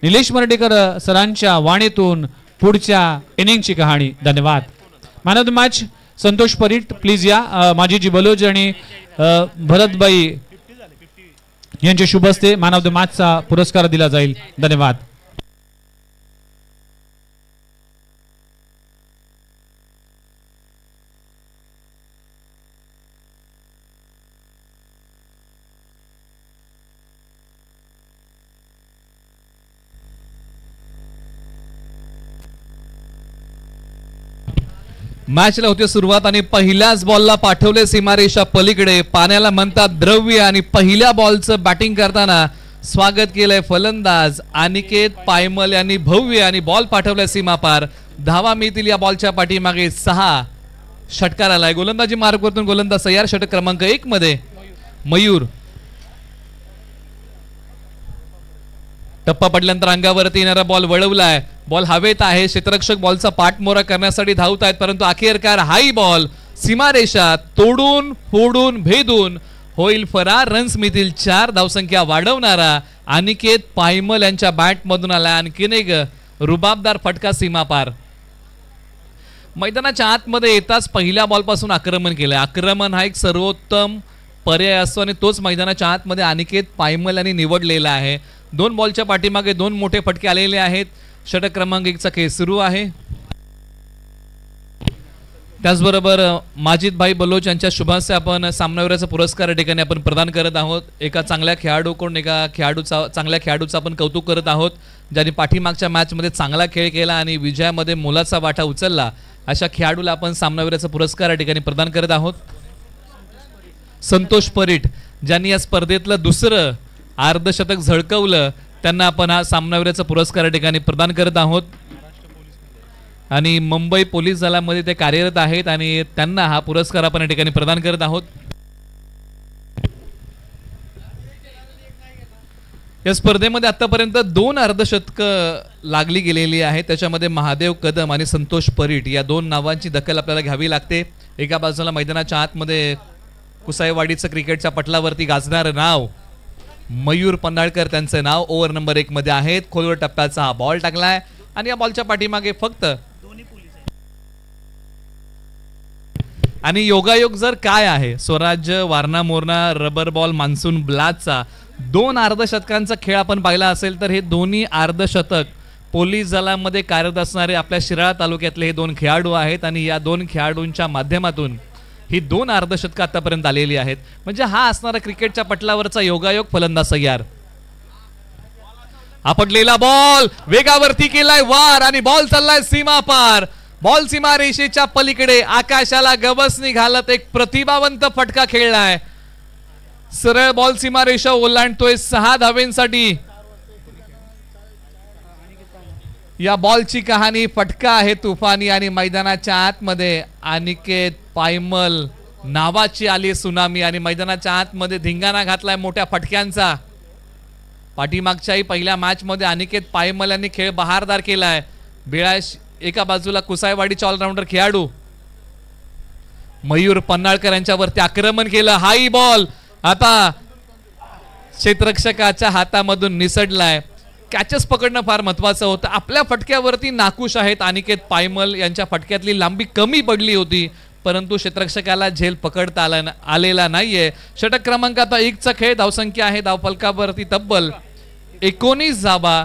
निलेश मर्डेकर सरांच्या वाणीतून पुढच्या इनिंगची कहाणी. धन्यवाद. Man of the match Santosh Parit please या. माजीजी बलोज आणि भरतबाई यांच्या शुभ हस्ते मॅन ऑफ द मॅचचा पुरस्कार दिला जाईल. धन्यवाद. मॅचला होती सुरुवात आणि पहिल्याच बॉलला पाठवले सीमारेषा पलीकडे. पाण्याला म्हणतात द्रव्य आणि पहिल्या बॉलचं बॅटिंग करताना स्वागत केलंय फलंदाज अनिकेत पायमल यांनी भव्य आणि बॉल पाठवलाय सीमापार. धावा मिळतील या बॉलच्या पाठीमागे 6. षटकार आलाय. गोलंदाजी मार्गवरतून गोलंदाज तयार. षटक क्रमांक 1 मध्ये मयूर. टप्पा पडल्यानंतर अंगावरती येणारा बॉल वळवलाय. बॉल हवेत आहे. क्षेत्ररक्षक बॉलचा पाठमोरा करण्यासाठी धावत आहेत परंतु अखेरकार हाई बॉल सीमारेषा तोडून फोडून भेदून होईल फरार. रन्स मिळतील 4. धावसंख्या वाढवणारा अनिकेत पायमल यांच्या बॅट मधून आला. आणखीन एक रुबाबदार फटका सीमापार. मैदानाच्या आतमध्ये येताच पहिल्या बॉल पासून आक्रमण केलंय. आक्रमण हा एक सर्वोत्तम पर्याय असतो आणि तोच मैदानाच्या आतमध्ये अनिकेत पायमल यांनी निवडलेला आहे. 2 बॉलच्या पाठीमागे 2 मोठे फटके आलेले आहेत. षटक क्रमांक 1 चा खेळ सुरू आहे. त्याचबरोबर माजिद भाई बलोच यांच्या शुभांचे आपण सामनावीराचा पुरस्कार या ठिकाणी आपण प्रदान करत आहोत. एका चांगल्या खेळाडूकडून एका चांगल्या खेळाडूचं आपण कौतुक करत आहोत ज्यांनी पाठीमागच्या मॅच मध्ये चांगला खेळ केला आणि विजयामध्ये मोलाचा वाटा उचलला. अशा खेळाडूला आपण सामनावीराचा पुरस्कार या ठिकाणी प्रदान करत आहोत. संतोष परीट ज्यांनी या स्पर्धेतलं दुसरं अर्धशतक झळकवलं त्यांना आपण हा सामनावीराचा पुरस्कार या ठिकाणी प्रदान करत आहोत. आणि मुंबई पोलीस दलामध्ये ते कार्यरत आहेत आणि त्यांना हा पुरस्कार आपण या ठिकाणी प्रदान करत आहोत. या स्पर्धेमध्ये आतापर्यंत 2 अर्धशतक लागली गेलेली आहेत. त्याच्यामध्ये महादेव कदम आणि संतोष परीट या 2 नावांची दखल आपल्याला घ्यावी लागते. एका बाजूला मैदानाच्या आतमध्ये कुसाईवाडीचं क्रिकेटच्या पटलावरती गाजणारं नाव मयूर पन्हाळकर त्यांचं नाव ओव्हर नंबर 1 मध्ये आहेत. खोलवर टप्प्याचा हा बॉल टाकलाय आणि या बॉलच्या पाठीमागे फक्त आणि योगायोग जर काय आहे Swarajya Warana Morana rubber ball monsoon ब्लाचचा 2 अर्धशतकांचा खेळ आपण पाहिला असेल तर हे दोन्ही अर्धशतक पोलीस दलामध्ये कार्यरत असणारे आपल्या शिराळा तालुक्यातले हे 2 खेळाडू आहेत आणि या 2 खेळाडूंच्या माध्यमातून ही 2 अर्धशतक आतापर्यंत आलेली आहेत. म्हणजे हा असणारा क्रिकेटच्या पटलावरचा योगायोग. फलंदाज तयार. आपटलेला बॉल वेगावरती केलाय वार आणि बॉल चाललाय सीमा पार. बॉल सीमा रेषेच्या पलीकडे आकाशाला गवसणी घालत एक प्रतिभावंत फटका खेळलाय. सरळ बॉल सीमा रेषा ओलांडतोय 6 धावेंसाठी. या बॉलची कहाणी फटका आहे तुफानी आणि मैदानाच्या आतमध्ये अनिकेत पायमल नावाची आली सुनामी आणि मैदानाच्या आतमध्ये धिंगाणा घातलाय मोठ्या फटक्यांचा. पाठीमागच्याही पहिल्या मॅच मध्ये अनिकेत पायमल यांनी खेळ बहारदार केलाय. बिळाश एका बाजूला कुसाईवाडीचा ऑलराऊंडर खेळाडू मयूर पन्हाळकर यांच्यावरती आक्रमण केलं. हाई बॉल आता क्षेत्ररक्षकाच्या हातामधून निसटलाय. कॅचेस पकडणं फार महत्वाचं होतं. आपल्या फटक्यावरती नाखुश आहेत अनिकेत पायमल. यांच्या फटक्यातली लांबी कमी पडली होती परंतु क्षेत्ररक्षकाला झेल पकडता आलेला नाहीये. षटक क्रमांक आता 1 चा खेळ. धावसंख्या आहे धावफलकावरती तब्बल 19 धावा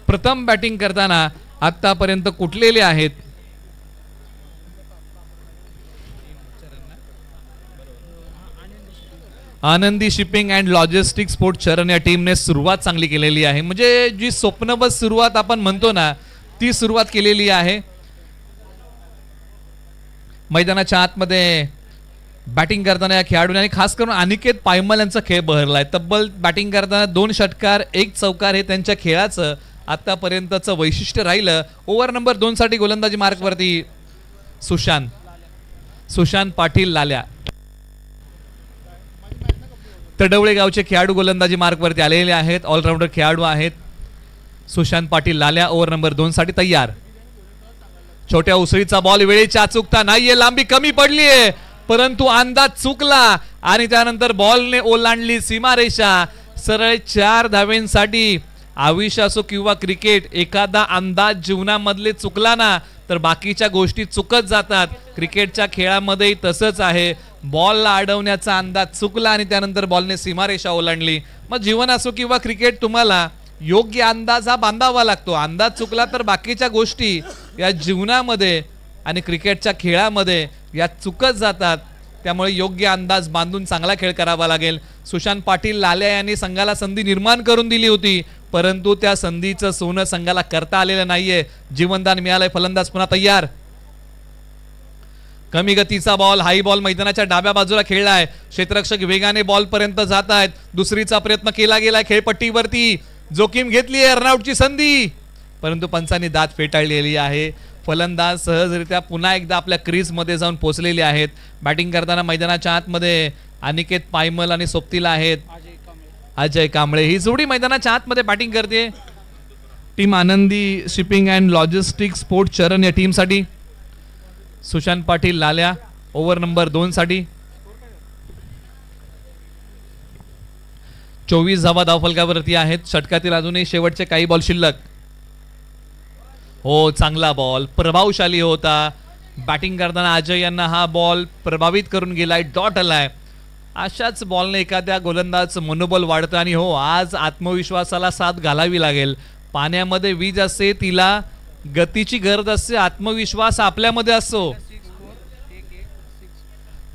प्रथम बॅटिंग करताना आतापर्यंत कुठलेले आहेत. आनंदी शिपिंग अँड लॉजिस्टिक स्पोर्ट चरण या टीमने सुरुवात चांगली केलेली आहे. म्हणजे जी स्वप्नबद्ध सुरुवात आपण म्हणतो ना ती सुरुवात केलेली आहे. मैदानाच्या आतमध्ये बॅटिंग करताना या खेळाडूने आणि खास करून अनिकेत पायमल यांचा खेळ बहरलाय. तब्बल बॅटिंग करताना 2 षटकार 1 चौकार हे त्यांच्या खेळाचं आतापर्यंतचं वैशिष्ट्य राहिलं. ओव्हर नंबर 2 साठी गोलंदाजी मार्कवरती सुशांत पाटील लाल्या. तडवळे गावचे खेळाडू गोलंदाजी मार्कवरती आलेले आहेत. ऑलराऊंडर खेळाडू आहेत. सुशांत पाटील लाल्या ओव्हर नंबर 2 साठी तयार. छोट्या उसळीचा बॉल वेळेच्या चुकता नाहीये. लांबी कमी पडलीये परंतु अंदाज चुकला आणि त्यानंतर बॉलने ओलांडली सीमारेषा. सरळ 4 धावेंसाठी आयुष्य असो किंवा क्रिकेट, एखादा अंदाज जीवनामधले चुकला ना तर बाकीच्या गोष्टी चुकत जातात. क्रिकेटच्या खेळामध्ये तसंच आहे. बॉलला अडवण्याचा अंदाज चुकला आणि त्यानंतर बॉलने सीमारेषा ओलांडली. मग जीवन असो किंवा क्रिकेट, तुम्हाला योग्य अंदाज हा बांधावा लागतो. अंदाज चुकला तर बाकीच्या गोष्टी या जीवनामध्ये आणि क्रिकेटच्या खेळामध्ये या चुकत जातात. त्यामुळे योग्य अंदाज बांधून चांगला खेळ करावा लागेल. सुशांत पाटील लाल्या यांनी संघाला संधी निर्माण करून दिली होती, परंतु त्या संधीचं सोनं संघाला करता आलेलं नाहीये. जीवनदान मिळालंय. फलंदाज पुन्हा तयार. कमी गतीचा बॉल, हाई बॉल मैदानाच्या डाव्या बाजूला खेळलाय. क्षेत्ररक्षक वेगाने बॉल पर्यंत जात आहेत. दुसरीचा प्रयत्न केला गेलाय. खेळपट्टीवरती जोखीम घेतली आहे. रनआउटची संधी, परंतु पंचांनी दात फेटाळलेली आहे. फलंदाज सहजरित्या पुन्हा एकदा आपल्या क्रीजमध्ये जाऊन पोहोचलेले आहेत. बॅटिंग करताना मैदानाच्या आतमध्ये अनिकेत पायमल आणि सोबतीला आहेत अजय कांबळे. ही जोडी मैदानाच्या आतमध्ये बॅटिंग करते. टीम आनंदी शिपिंग अँड लॉजिस्टिक्स स्पोर्ट चरण या टीमसाठी. सुशांत पाटील लाल्या ओव्हर नंबर 2 साठी. 24 धावा धावफलकावरती आहेत. षटकातील अजूनही शेवटचे काही बॉल शिल्लक. हो, चांगला बॉल, प्रभावशाली होता. बॅटिंग करताना अजय यांना हा बॉल प्रभावित करून गेलाय. डॉट आलाय. अशाच बॉलने एखाद्या गोलंदाजाचं मनोबल वाढतं आणि हो, आज आत्मविश्वासाला साथ घालावी लागेल. पाण्यामध्ये वीज असते, तिला गतीची गरज असते. आत्मविश्वास आपल्यामध्ये असतो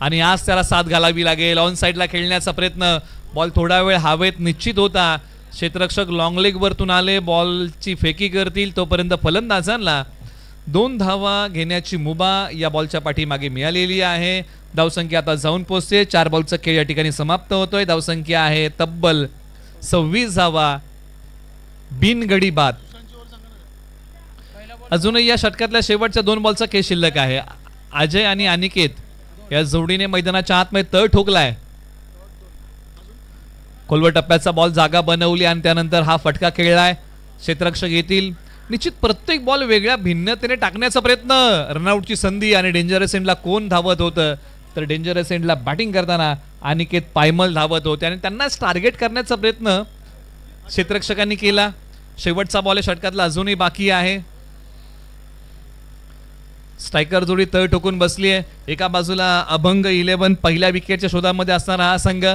आणि आज त्याला साथ घालावी लागेल. ऑन साईडला खेळण्याचा प्रयत्न. बॉल थोडा वेळ हवेत निश्चित होता. क्षेत्ररक्षक लॉंग लेग वरतून आले, बॉलची फेकी करतील तोपर्यंत फलंदाजांना 2 धावा घेण्याची मुभा या बॉलच्या पाठीमागे मिळालेली आहे. धावसंख्या आता जाऊन पोहोचते. 4 बॉलचा खेळ या ठिकाणी समाप्त होतोय. धावसंख्या आहे तब्बल 26 धावा बिनगडी बाद. अजूनही या षटकातल्या शेवटच्या 2 बॉलचा खेळ शिल्लक आहे. अजय आणि अनिकेत या जोडीने मैदानाच्या आतमध्ये तळ ठोकलाय. खोलवर टप्प्याचा बॉल जागा बनवली आणि त्यानंतर हा फटका खेळलाय. क्षेत्ररक्षक येतील. निश्चित प्रत्येक बॉल वेगळ्या भिन्नतेने टाकण्याचा प्रयत्न. रनआउटची संधी आणि डेंजरस एंडला कोण धावत होतं तर डेंजरस एंडला बॅटिंग करताना अनिकेत पायमल धावत होते आणि त्यांनाच टार्गेट करण्याचा प्रयत्न क्षेत्ररक्षकांनी केला. शेवटचा बॉल षटकातला अजूनही बाकी आहे. स्ट्रायकर जोडी तळ ठोकून बसली आहे. एका बाजूला अभंग 11 पहिल्या विकेटच्या शोधामध्ये असणारा हा संघ.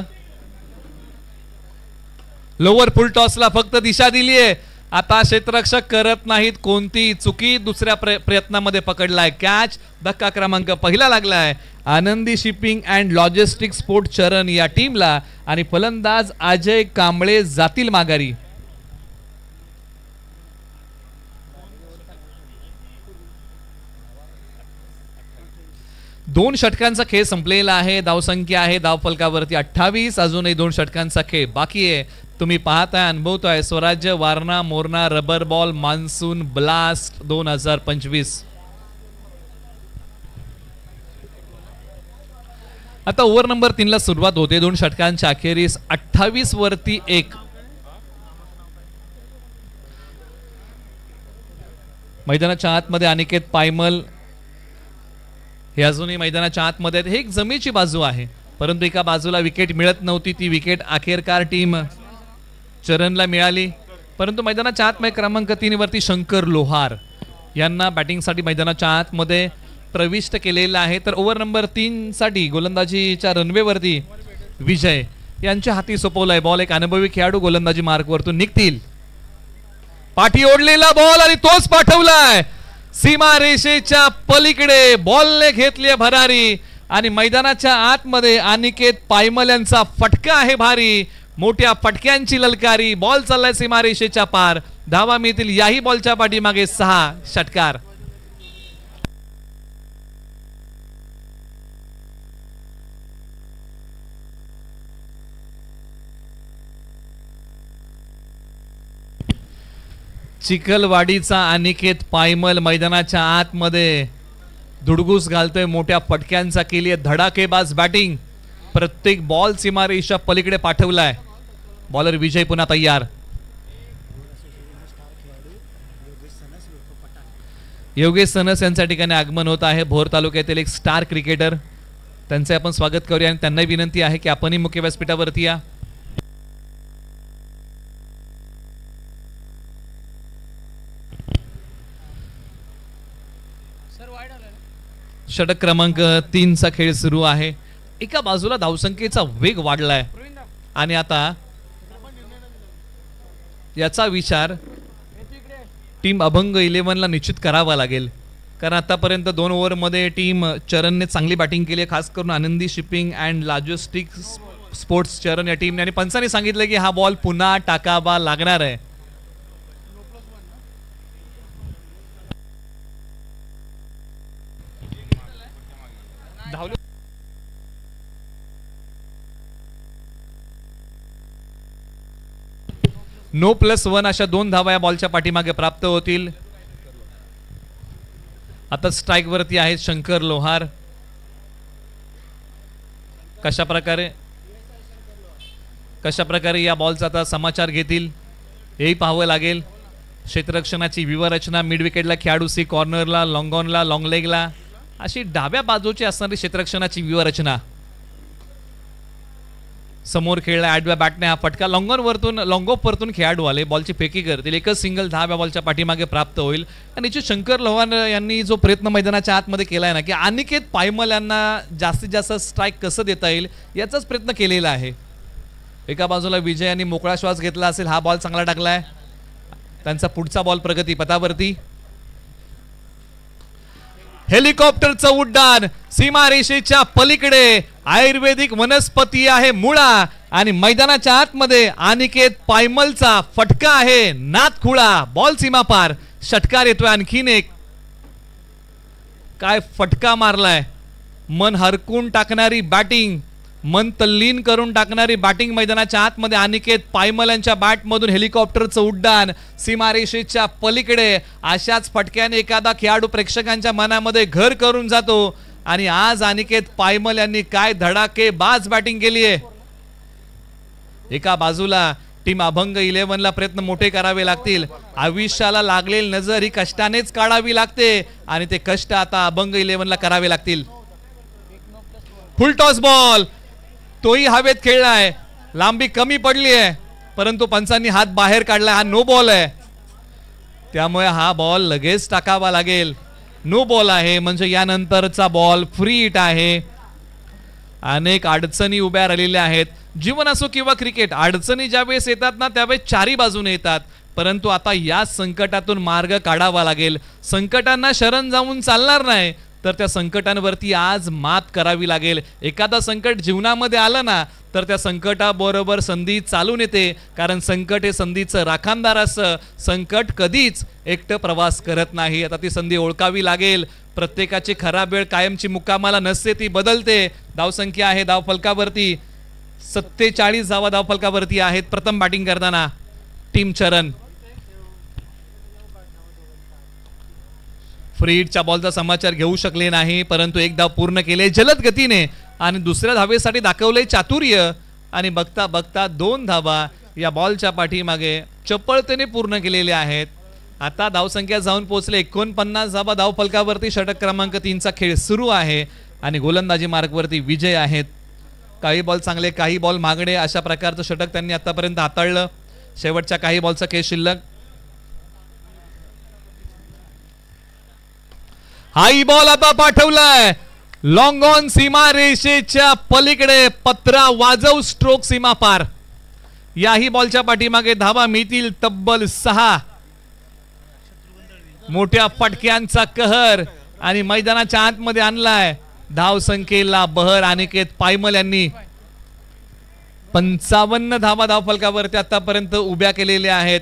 लोअर फुल टॉसला फक्त दिशा दिली आहे. आता क्षेत्ररक्षक करत नाहीत कोणती चुकी. दुसऱ्या प्रयत्नामध्ये पकडलाय कॅच. धक्का क्रमांक पहिला लागलाय आनंदी शिपिंग अँड लॉजिस्टिक्स स्पोर्ट चरण या टीमला आणि फलंदाज अजय कांबळे जातील माघारी. दोन षटकांचा खेळ संपलेला आहे. धावसंख्या आहे धावफलकावरती 28. अजूनही 2 षटकांचा खेळ बाकी आहे. तुम्ही पाहताय, अनुभवताय स्वराज्य Warana Morana rubber ball monsoon blast 2025. आता ओव्हर नंबर 3 ला सुरुवात होते. 2 षटकांच्या अखेरीस 28 वरती 1. मैदानाच्या आतमध्ये अनिकेत पायमल हे अजूनही मैदानाच्या आतमध्ये. हे एक जमेची बाजू आहे, परंतु एका बाजूला विकेट मिळत नव्हती. ती विकेट अखेरकार टीम चरणला मिळाली. परंतु मैदानाच्या आतमध्ये क्रमांक 3 वरती शंकर लोहार यांना बॅटिंगसाठी मैदानाच्या आतमध्ये प्रविष्ट केलेला आहे. तर ओव्हर नंबर 3 साठी गोलंदाजीच्या रनवेवरती विजय यांच्या हाती सोपवलाय बॉल. एक अनुभवी खेळाडू गोलंदाजी मार्कवरतून निघतील. पाठी ओढलेला बॉल आणि तोच पाठवलाय सीमा रेषेच्या पलीकडे. बॉलने घेतली भरारी आणि मैदानाच्या आतमध्ये अनिकेत पायमल यांचा फटका आहे भारी. मोठ्या फटक्यांची ललकारी. बॉल चाललाय सीमा रेषेच्या पार. धावा मिळतील याही बॉलच्या पाठीमागे 6 षटकार. चिखलवाडीचा अनिकेत पायमल मैदानाच्या आतमध्ये धुडगूस घालतोय. मोठ्या फटक्यांचा केली धडाकेबाज बॅटिंग. प्रत्येक बॉल सीमारेषा पलीकडे पाठवलाय. बॉलर विजय पुन्हा तयार. योगेश सनस यांच्या ठिकाणी आगमन होत आहे. भोर तालुक्यातील एक स्टार क्रिकेटर. त्यांचे आपण स्वागत करूया आणि त्यांनाही विनंती आहे की आपणही मुख्य व्यासपीठावरती या. षटक क्रमांक 3 चा खेळ सुरू आहे. एका बाजूला धावसंख्येचा वेग वाढलाय आणि आता याचा विचार टीम अभंग 11 ला निश्चित करावा लागेल, कारण आतापर्यंत 2 ओव्हरमध्ये टीम चरणने चांगली बॅटिंग केली आहे, खास करून आनंदी शिपिंग अँड लॉजिस्टिक्स स्पोर्ट्स चरण या टीमने. आणि पंचांनी सांगितलं की हा बॉल पुन्हा टाकावा लागणार आहे. नो +1 अशा 2 धावा या बॉलच्या पाठीमागे प्राप्त होतील. आता स्ट्राइक वरती आहेत शंकर लोहार. कशा प्रकारे या बॉलचा आता समाचार घेतील हेही पाहावं लागेल. क्षेत्ररक्षणाची व्यूहरचना, मिड विकेटला खेळाडू, सी कॉर्नरला, लॉंग ऑनला, लॉंग लेगला अशी डाव्या बाजूची असणारी क्षेत्ररक्षणाची व्यूहरचना. समोर खेळला आडव्या बॅटने हा फटका लॉंग ऑफ वरतून खेळाडू आले, बॉलची फेकी करतील. एकच सिंगल धाव या बॉलच्या पाठीमागे प्राप्त होईल. आणि शंकर लोहार यांनी जो प्रयत्न मैदानाच्या आतमध्ये केलाय ना, की अनिकेत पायमल यांना जास्तीत जास्त स्ट्राईक कसं देता येईल याचाच प्रयत्न केलेला आहे. एका बाजूला विजय यांनी मोकळा श्वास घेतला असेल, हा बॉल चांगला टाकलाय. त्यांचा पुढचा बॉल प्रगती पथावरती. हेलिकॉप्टरचं उड्डाण सीमारेषेच्या पलीकडे, आयुर्वेदिक वनस्पती आहे मुळा आणि मैदानाच्या आतमध्ये अनिकेत पायमलचा फटका आहे नादखुळा. बॉल सीमापार, षटकार येतोय आणखीन एक. काय फटका मारलाय, मन हरकून टाकणारी बॅटिंग, मन तल्लीन करून टाकणारी बॅटिंग मैदानाच्या आतमध्ये. अनिकेत पायमल यांच्या बॅटमधून हेलिकॉप्टरचं उड्डाण सीमारेषेच्या पलीकडे. अशाच फटक्याने एखादा खेळाडू प्रेक्षकांच्या मनामध्ये घर करून जातो आणि आज अनिकेत पायमल यांनी काय धडाकेबाज बॅटिंग केली आहे. एका बाजूला टीम अभंग 11 ला प्रयत्न मोठे करावे लागतील. आयुष्याला लागलेली नजर ही कष्टानेच काढावी लागते आणि ते कष्ट आता अभंग 11 ला करावे लागतील. फुल टॉस बॉल, तोही हवेत खेळलाय, लांबी कमी पडली आहे परंतु पंचांनी हात बाहेर काढला. हा नो बॉल आहे, त्यामुळे हा बॉल लगेच टाकावा लागेल. नो बॉल आहे म्हणजे यानंतरचा बॉल फ्री हिट आहे. अनेक अडचणी उभ्या राहिलेल्या आहेत. जीवन असो किंवा क्रिकेट, अडचणी ज्यावेळेस येतात ना त्यावेळेस चारी बाजूने येतात, परंतु आता या संकटातून मार्ग काढावा लागेल. संकटांना शरण जाऊन चालणार नाही, तर त्या संकटांवरती आज मात करावी लागेल. एखादा संकट जीवनामध्ये आलं ना तर त्या संकटाबरोबर संधी चालून येते, कारण संकट हे संधीचं राखणदार असं. संकट कधीच एकटं प्रवास करत नाही. आता ती संधी ओळखावी लागेल. प्रत्येकाची खराब वेळ कायमची मुक्कामाला नसते, ती बदलते. धावसंख्या आहे धावफलकावरती 47 धावा धावफलकावरती आहेत. प्रथम बॅटिंग करताना टीम चरण. फ्री हिटच्या बॉलचा समाचार घेऊ शकले नाही, परंतु एक धाव पूर्ण केले जलद गतीने आणि दुसऱ्या धावेसाठी दाखवले चातुर्य. आणि बघता बघता 2 धावा या बॉलच्या पाठीमागे चपळतेने पूर्ण केलेल्या आहेत. आता धावसंख्या जाऊन पोहोचले 49 धावा धावफलकावरती. षटक क्रमांक 3 चा खेळ सुरू आहे आणि गोलंदाजी मार्गवरती विजय आहेत. काही बॉल चांगले, काही बॉल मागणे, अशा प्रकारचं षटक त्यांनी आतापर्यंत हाताळलं. शेवटच्या काही बॉलचा खेळ शिल्लक. हाई बॉल आता पाठवलाय लॉंग ऑन सीमा रेषेच्या पलीकडे. पत्रा वाजव स्ट्रोक सीमा पार. याही बॉलच्या पाठीमागे धावा मिळतील तब्बल 6. मोठ्या फटक्यांचा कहर आणि मैदानाच्या आतमध्ये आणलाय. धाव संख्येला बहर अनिकेत पायमल यांनी 55 धावा धावफलकावरती आतापर्यंत उभ्या केलेल्या आहेत.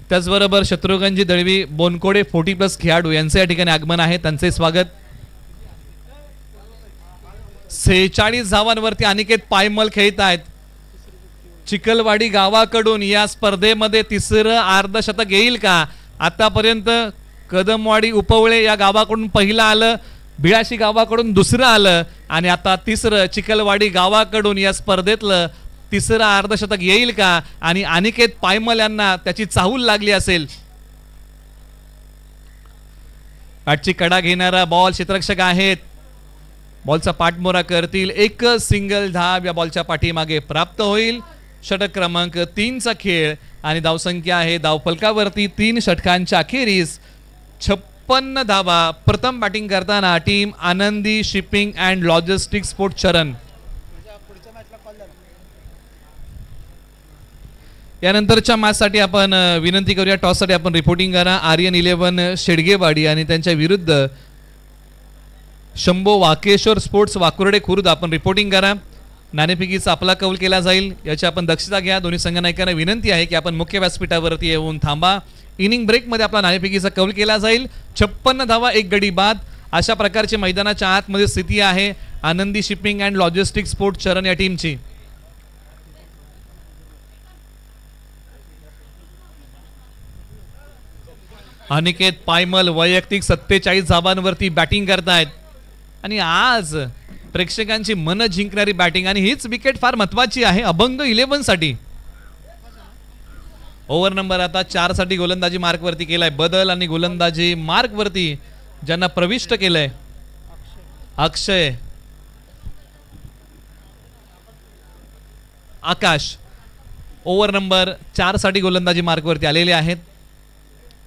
त्याचबरोबर शत्रुघ्नजी दळवी, बोनकोडे 40+ खेळाडू यांचे या ठिकाणी आगमन आहे, त्यांचे स्वागत. 46 धावांवरती अनिकेत पायमल खेळत आहेत. चिखलवाडी गावाकडून या स्पर्धेमध्ये 3रं अर्धशतक येईल का? आतापर्यंत कदमवाडी उपवळे या गावाकडून पहिलं आलं, बिळाशी गावाकडून 2रं आलं आणि आता 3रं चिखलवाडी गावाकडून या स्पर्धेतलं 3रं अर्धशतक येईल का? आणि अनिकेत पायमल यांना त्याची चाहूल लागली असेल. बॅटची कडा घेणारा बॉल क्षेत्ररक्षक आहेत, बॉलचा पाठमोरा करतील. एक सिंगल धाव या बॉलच्या पाठीमागे प्राप्त होईल षटक क्रमांक 3 चा खेळ आणि धावसंख्या आहे धावफलकावरती 3 षटकांच्या अखेरीस 56 धावा. प्रथम बॅटिंग करताना टीम आनंदी शिपिंग अँड लॉजिस्टिक्स स्पोर्ट चरण. यानंतरच्या मॅचसाठी आपण विनंती करूया टॉससाठी आपण रिपोर्टिंग करा. आर्यन 11 शेडगेवाडी आणि त्यांच्या विरुद्ध शंभो वाकेश्वर स्पोर्ट्स वाकुर्डे खुर्द आपण रिपोर्टिंग करा. नाणेफेकीचा आपला कौल केला जाईल याची आपण दक्षता घ्या. दोन्ही संघनायकांना विनंती आहे की आपण मुख्य व्यासपीठावरती येऊन थांबा. इनिंग ब्रेकमध्ये आपला नाणेफेकीचा कौल केला जाईल. 56 धावा 1 गडी बाद अशा प्रकारची मैदानाच्या आतमध्ये स्थिती आहे आनंदी शिपिंग अँड लॉजिस्टिक्स स्पोर्ट चरण या टीमची. अनिकेत पायमल वैयक्तिक 47 धावांवरती बॅटिंग करतायत आणि आज प्रेक्षकांची मन जिंकणारी बॅटिंग आणि हीच विकेट फार महत्वाची आहे अभंग 11 साठी. ओव्हर नंबर आता 4 साठी गोलंदाजी मार्क वरती केलाय. बदल आणि गोलंदाजी मार्क वरती ज्यांना प्रविष्ट केलंय अक्षय, आकाश ओव्हर नंबर 4 साठी गोलंदाजी मार्क वरती आलेले आहेत.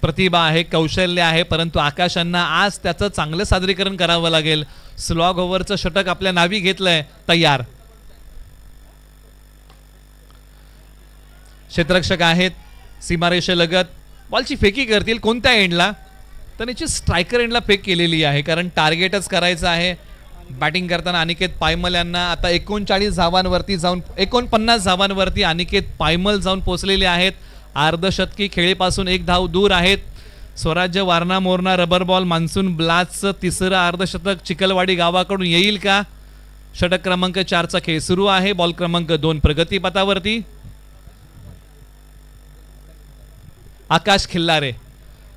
प्रतिभा आहे, कौशल्य आहे, परंतु आकाशांना आज त्याचं चांगलं सादरीकरण करावं लागेल. स्लॉग ओव्हरचं षटक आपल्या नावी घेतलंय. तयार क्षेत्ररक्षक आहेत सीमारेषेलगत. बॉलची फेकी करतील कोणत्या एंडला तर याची स्ट्रायकर एंडला फेक केलेली आहे कारण टार्गेटच करायचं आहे. बॅटिंग करताना अनिकेत पायमल यांना आता 39 धावांवरती जाऊन 49 धावांवरती अनिकेत पायमल जाऊन पोहोचलेले आहेत. अर्धशतकी खेळीपासून 1 धाव दूर आहेत. Swarajya Warana Morana rubber ball monsoon ब्लास्टचं तिसरं अर्धशतक चिखलवाडी गावाकडून येईल का. षटक क्रमांक 4 चा खेळ सुरू आहे. बॉल क्रमांक 2 प्रगतीपथावरती. आकाश खिल्लारे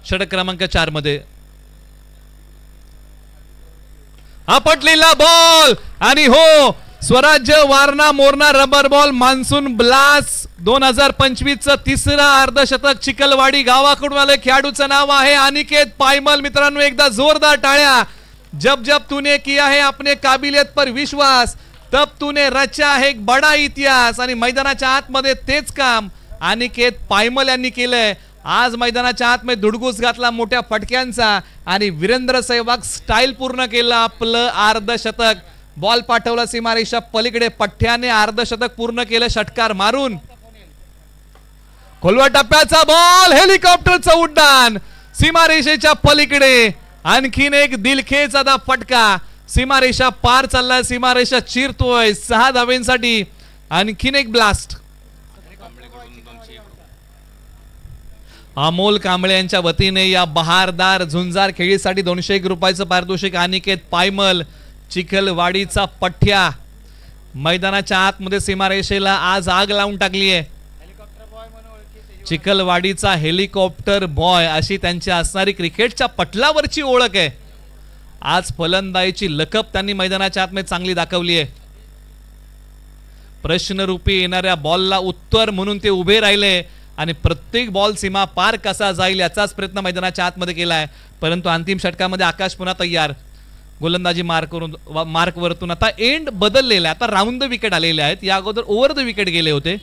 षटक क्रमांक 4 मध्ये आपटलेला बॉल आणि हो स्वराज्य Warana Morana rubber ball monsoon blast 2025 चं तिसरं अर्धशतक चिखलवाडी गावाकडून आले. खेळाडूचं नाव आहे अनिकेत पायमल. मित्रांनो एकदा जोरदार टाळ्या. जब जब तूने किया है अपने काबिलियत पर विश्वास तब तूने रचा है एक बडा इतिहास आणि मैदानाच्या आतमध्ये तेच काम अनिकेत पायमल यांनी केलंय. आज मैदानाच्या आतमध्ये धुडगूस घातला मोठ्या फटक्यांचा आणि वीरेंद्र सहवाग स्टाईल पूर्ण केलं आपलं अर्धशतक. बॉल पाठवला सीमारेषा पलीकडे पठ्याने अर्धशतक पूर्ण केलं षटकार मारून. खोलवा टप्प्याचा बॉल हेलिकॉप्टरचं उड्डाण सीमारेषेच्या पलीकडे. आणखीन एक दिलखेचा फटका सीमारेषा पार चालला. सीमारेषा चिरतोय 6 धावेंसाठी. आणखीन एक ब्लास्ट. अमोल कांबळे यांच्या वतीने या बहारदार झुंजार खेळीसाठी 201 रुपयाचं पारितोषिक. अनिकेत पायमल चिखलवाडीचा पठ्या मैदानाच्या आतमध्ये सीमारेषेला आज आग लावून टाकली आहे. चिखलवाडीचा हेलिकॉप्टर बॉय अशी त्यांची असणारी क्रिकेटच्या पटलावरची ओळख आहे. आज फलंदाजीची लकब त्यांनी मैदानाच्या आतमध्ये चांगली दाखवली आहे. प्रश्नरूपी येणाऱ्या बॉलला उत्तर म्हणून ते उभे राहिले आणि प्रत्येक बॉल सीमा पार कसा जाईल याचाच प्रयत्न मैदानाच्या आतमध्ये केलाय. परंतु अंतिम षटकामध्ये आकाश पुन्हा तयार. गोलंदाजी मार्क वरतून आता एंड बदललेला आहे. आता राऊंड द विकेट आलेले आहेत. या अगोदर ओव्हर द विकेट गेले होते.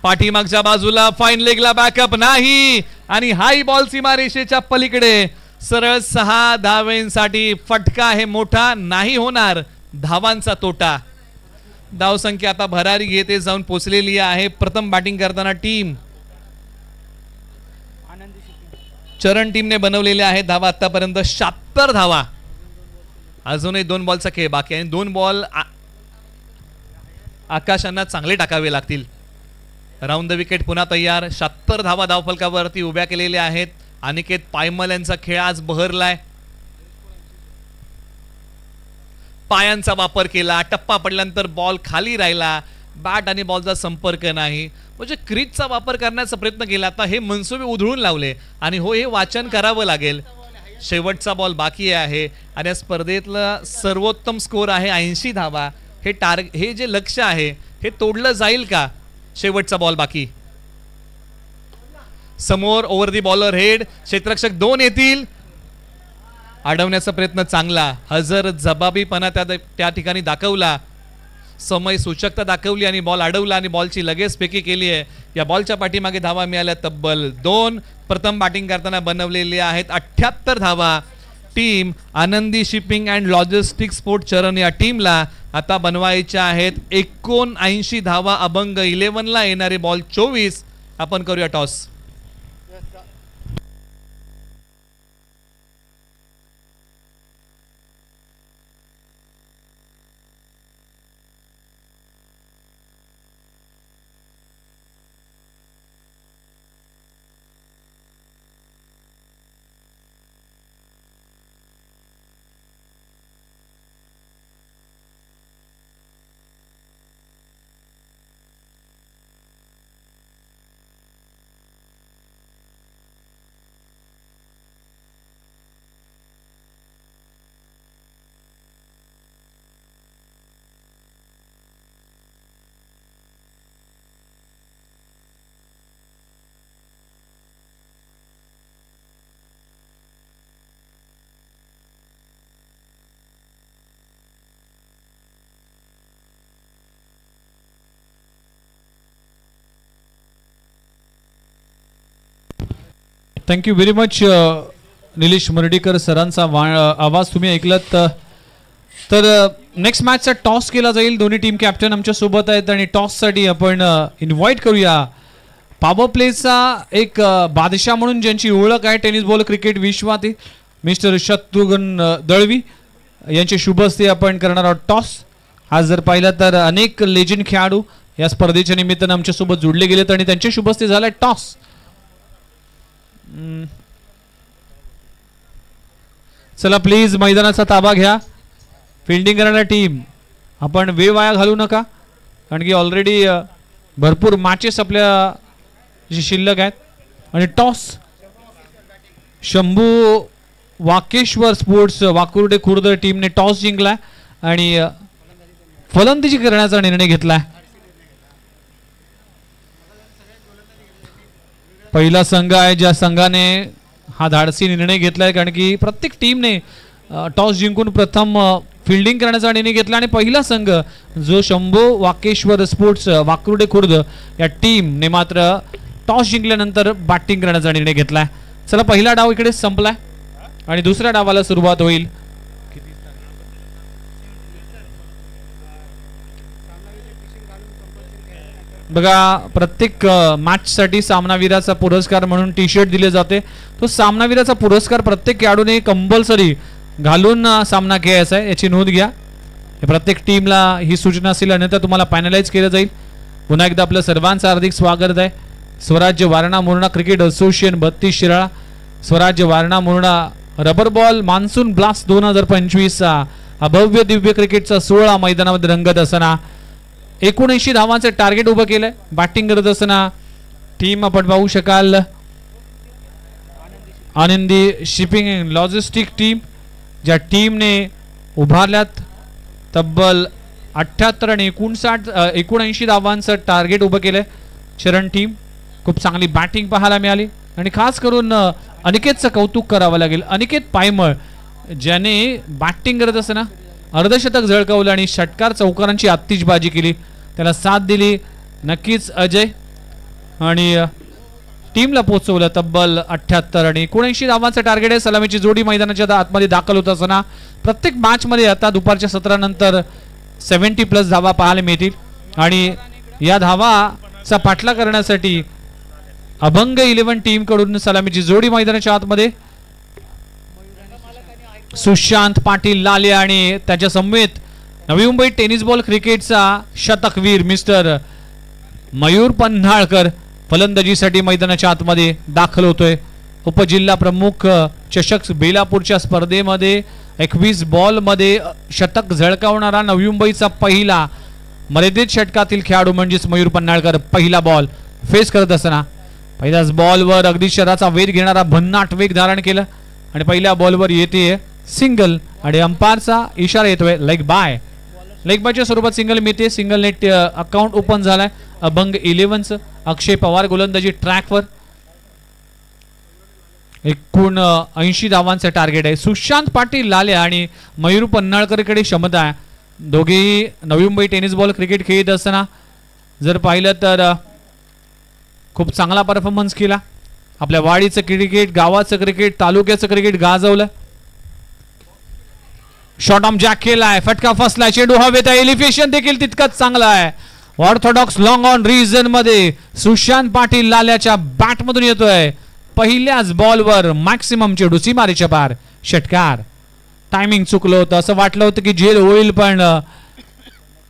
पाठीमागच्या बाजूला फाईन लेगला बॅकअप नाही आणि हाई बॉल सीमारेषेच्या पलीकडे. सरळ 6 धावेंसाठी फटका आहे मोठा नाही होणार. धावांचा तोटा. धावसंख्या आता भरारी घेते जाऊन पोचलेली आहे. प्रथम बॅटिंग करताना टीम चरण टीमने बनवलेल्या आहेत धावा आतापर्यंत 76 धावा. अजूनही 2 बॉलचा खेळ बाकी आहे. 2 बॉल आकाशांना चांगले टाकावे लागतील. राऊंड द विकेट पुन्हा तयार. 76 धावा धावफलकावरती उभ्या केलेल्या आहेत. अनिकेत पायमल यांचा खेळ आज बहरलाय. पायांचा वापर केला. टप्पा पडल्यानंतर बॉल खाली राहिला. बॅट आणि बॉलचा संपर्क नाही. म्हणजे क्रीजचा वापर करण्याचा प्रयत्न केला. आता हे मनसुबे उधळून लावले आणि हो हे वाचन करावं लागेल. शेवटचा बॉल बाकी आहे आणि या स्पर्धेतला सर्वोत्तम स्कोर आहे 80 धावा. हे जे लक्ष्य आहे हे तोडलं जाईल का. शेवटचा बॉल बाकी. समोर ओव्हर दी बॉलर हेड. क्षेत्ररक्षक 2 येतील. अडवण्याचा प्रयत्न चांगला. हजर जबाबीपणा त्या ठिकाणी दाखवला. समय सूचकता दाखवली आणि बॉल अडवला आणि बॉलची लगेच फेकी केली आहे. या बॉलच्या पाठीमागे धावा मिळाल्या तब्बल 2. प्रथम बॅटिंग करताना बनवलेले आहेत 78 धावा. टीम आनंदी शिपिंग अँड लॉजिस्टिक स्पोर्ट चरण या टीमला आता बनवायच्या आहेत 79 धावा. अभंग 11ला येणारे बॉल 24. आपण करूया toss. Thank you very much Nilesh Murdikar सरांचा आवाज तुम्ही ऐकलात. तर नेक्स्ट मॅचचा टॉस केला जाईल. दोन्ही टीम कॅप्टन आमच्या सोबत आहेत आणि टॉससाठी आपण इन्व्हाइट करूया पॉवर प्लेचा एक बादशाह म्हणून ज्यांची ओळख आहे टेनिस बॉल क्रिकेट विश्वातील मिस्टर शत्रुघ्न दळवी यांचे शुभ हस्ते आपण करणार आहोत टॉस. आज जर पाहिलं तर अनेक लेजंड खेळाडू या स्पर्धेच्या निमित्तानं आमच्या सोबत जोडले गेलेत आणि त्यांचे शुभ हस्ते झालाय टॉस. चला प्लीज मैदानाचा ताबा घ्या. फिल्डिंग करणाऱ्या टीम आपण वेळ वाया घालू नका कारण की ऑलरेडी भरपूर मॅचेस आपल्या शिल्लक आहेत. आणि टॉस शंभू वाकेश्वर स्पोर्ट्स वाकुर्डे खुर्द टीमने टॉस जिंकलाय आणि फलंदाजी करण्याचा निर्णय घेतलाय. पहिला संघ आहे ज्या संघाने हा धाडसी निर्णय घेतलाय कारण की प्रत्येक टीमने टॉस जिंकून प्रथम फिल्डिंग करण्याचा निर्णय घेतला आणि पहिला संघ जो शंभू वाकेश्वर स्पोर्ट्स वाकुर्डे खुर्द या टीमने मात्र टॉस जिंकल्यानंतर बॅटिंग करण्याचा निर्णय घेतलाय. चला पहिला डाव इकडे संपलाय आणि दुसऱ्या डावाला सुरुवात होईल. बघा प्रत्येक मॅचसाठी सामनावीराचा पुरस्कार म्हणून टी शर्ट दिले जाते. तो सामनावीराचा पुरस्कार प्रत्येक खेळाडूने कंपल्सरी घालून सामना खेळायचा आहे याची नोंद घ्या. प्रत्येक टीमला ही सूचना असेल अन्यथा तुम्हाला पॅनलाइज केलं जाईल. पुन्हा एकदा आपलं सर्वांचं हार्दिक स्वागत आहे. Swarajya Warana Murna cricket association 32 Shirala Swarajya Warana Murna rubber ball monsoon blast 2025चा हा भव्य दिव्य क्रिकेटचा 16 मैदानामध्ये रंगत असताना 79 धावांचं टार्गेट उभं केलंय. बॅटिंग करत असताना टीम आपण पाहू शकाल आनंदी शिपिंग अँड लॉजिस्टिक टीम ज्या टीमने उभारल्यात तब्बल 78 आणि 79 धावांचं टार्गेट उभं केलंय. चरण टीम खूप चांगली बॅटिंग पाहायला मिळाली आणि खास करून अनिकेतचं कौतुक करावं लागेल. अनिकेत पायमळ ज्याने बॅटिंग करत असताना अर्धशतक झळकावलं आणि षटकार चौकारांची आतिषबाजी केली त्याला साथ दिली नक्कीच अजय आणि टीमला पोहोचवलं तब्बल 78 आणि 79 धावांचं टार्गेट आहे. सलामीची जोडी मैदानाच्या आतमध्ये दाखल होत असताना प्रत्येक मॅच मध्ये आता दुपारच्या सत्रानंतर 70+ धावा पाहायला मिळतील आणि या धावाचा पाठलाग करण्यासाठी अभंग 11 टीम कडून सलामीची जोडी मैदानाच्या आतमध्ये सुशांत पाटील लाले आणि त्याच्या समवेत नवी मुंबई टेनिस बॉल क्रिकेटचा शतकवीर मिस्टर मयूर पन्हाळकर फलंदाजीसाठी मैदानाच्या आतमध्ये दाखल होतोय. उपजिल्हा प्रमुख चषक बेलापूरच्या स्पर्धेमध्ये 21 बॉल मध्ये शतक झळकावणारा नवी मुंबईचा पहिला मर्यादित षटकातील खेळाडू म्हणजेच मयूर पन्हाळकर पहिला बॉल फेस करत असताना पहिल्याच बॉलवर अगदी शराचा वेध घेणारा भन्नाट वेग धारण केलं आणि पहिल्या बॉलवर येते सिंगल आणि अंपायरचा इशारा येतोय लेग बायच्या स्वरूपात सिंगल मिळते. सिंगल नेट अकाउंट ओपन झालाय अभंग 11चं. अक्षय पवार गोलंदाजी ट्रॅकवर 79 धावांचं टार्गेट आहे. सुशांत पाटील लाले आणि मयूर पन्हाळकरकडे क्षमता आहे दोघेही Navi Mumbai tennis ball cricket खेळत असताना जर पाहिलं तर खूप चांगला परफॉर्मन्स केला. आपल्या वाडीचं क्रिकेट, गावाचं क्रिकेट, तालुक्याचं क्रिकेट गाजवलं. शॉर्ट आर्म जॅक केलाय, फटका फसलाय, चेंडू हवेत आहे. एलिव्हेशन देखील तितकंच चांगलं आहे. ऑर्थोडॉक्स लॉंग ऑन रिजन मध्ये सुशांत पाटील लाल्याच्या बॅट मधून येतोय. पहिल्याच बॉलवर मॅक्सिमम चेंडू सीमारेच्या पार, षटकार. टायमिंग चुकलं होतं, असं वाटलं होतं की झेल होईल, पण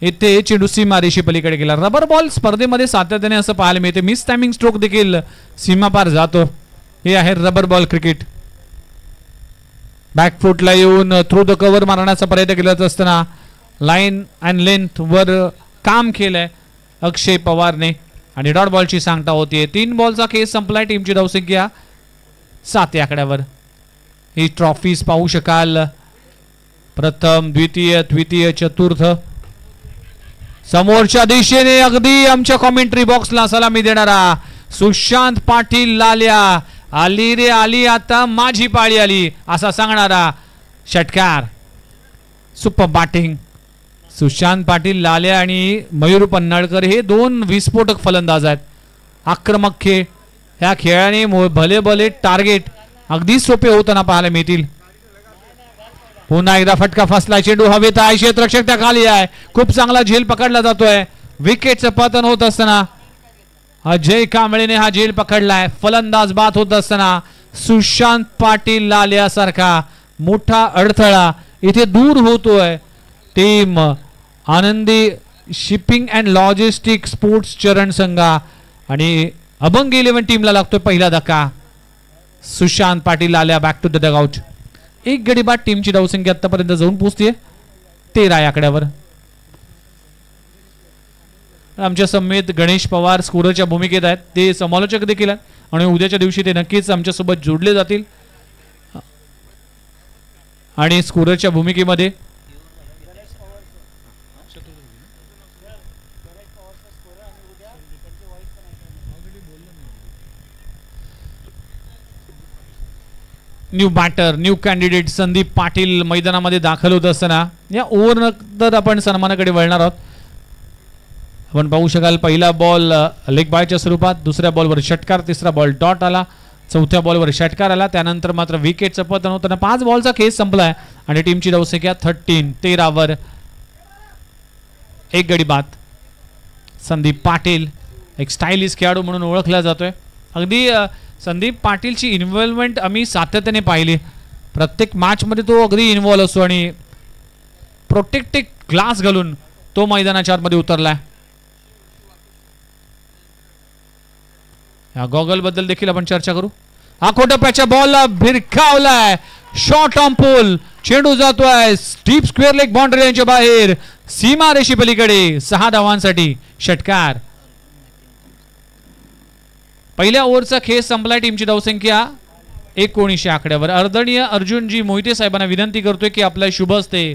इथे चेंडू सीमारेशी पलीकडे गेला. रबर बॉल स्पर्धेमध्ये सातत्याने असं पाहायला मिळते, मिस टायमिंग स्ट्रोक देखील सीमा पार जातो. हे आहे रबर बॉल क्रिकेट. बॅकफुटला येऊन थ्रू द कव्हर मारण्याचा प्रयत्न केला असताना लाईन अँड लेंथ वर काम केलंय अक्षय पवारने आणि डॉट बॉलची सांगता होतीये. 3 बॉलचा खेळ संपलाय. टीमची धावसंख्या 7 आकड्यावर. ही ट्रॉफीज पाहू शकाल. प्रथम, द्वितीय, तृतीय, चतुर्थ. समोरच्या दिशेने अगदी आमच्या कॉमेंट्री बॉक्सला सलामी देणारा सुशांत पाटील लाल्या. आली रे आली, आता माझी पाळी आली असा सांगणारा षटकार. Super batting. सुशांत पाटील लाल्या आणि मयूर पन्हाळकर हे 2 विस्फोटक फलंदाज आहेत. आक्रमक खेळ. या खेळाने भले भले टार्गेट अगदी सोपे होताना पाहायला मिळतील. पुन्हा एकदा फटका फसला, चेंडू हवेत आहे, क्षेत्ररक्षक त्या खाली आहे. खूप चांगला झेल पकडला जातोय. विकेटचं पतन होत असताना अजय कांबळेने हा झेल पकडलाय. फलंदाज बाद होत असताना सुशांत पाटील लाल्यासारखा मोठा अडथळा इथे दूर होतोय. टीम आनंदी शिपिंग अँड लॉजिस्टिक स्पोर्ट्स चरण संघा आणि अभंग 11 टीमला लागतोय पहिला धक्का. सुशांत पाटील लाल्या बॅक टू द डगआउट. 1 गडी बाद. टीमची धावसंख्या आतापर्यंत जाऊन पोहोचते 13 आकड्यावर. आमच्या समेत गणेश पवार स्कोरच्या भूमिकेत आहेत. ते समालोचक देखील आहेत आणि उद्याच्या दिवशी ते नक्कीच आमच्यासोबत जोडले जातील. आणि स्कोरच्या भूमिकेमध्ये new batter, new candidate Sandeep Patil मैदानामध्ये दाखल होत असताना या ओव्हरनंतर आपण सन्मानाकडे वळणार आहोत. आपण पाहू शकाल पहिला बॉल लेग बायच्या स्वरूपात, दुसऱ्या बॉलवर षटकार, तिसरा बॉल डॉट आला, चौथ्या बॉलवर षटकार आला. त्यानंतर मात्र विकेटचं पतन होताना 5 बॉलचा खेळ संपलाय आणि टीमची धावसंख्या 13 1 गडी बाद. संदीप पाटील एक स्टायलिश खेळाडू म्हणून ओळखला जातोय. अगदी संदीप पाटीलची इन्व्हॉल्वमेंट आम्ही सातत्याने पाहिली. प्रत्येक मॅच मध्ये तो अगदी इन्व्हॉल्व असतो आणि प्रोटेक्टिव्ह ग्लास घालून तो मैदानाच्या आतमध्ये उतरलाय. या गॉगल बद्दल देखील आपण चर्चा करू. आखोटप्याच्या बॉलला भिरकावलाय. शॉर्ट ऑन पोल, चेंडू जातोय डीप स्क्वेअर लेग बाउंड्री लाईनच्या बाहेर, सीमा रेषे पलीकडे. 6 धावांसाठी षटकार. पहिल्या ओव्हरचा खेळ संपलाय. टीमची धावसंख्या 19 आकड्यावर. अर्दणीय अर्जुनजी मोहिते साहेबांना विनंती करतोय की आपल्या शुभ हस्ते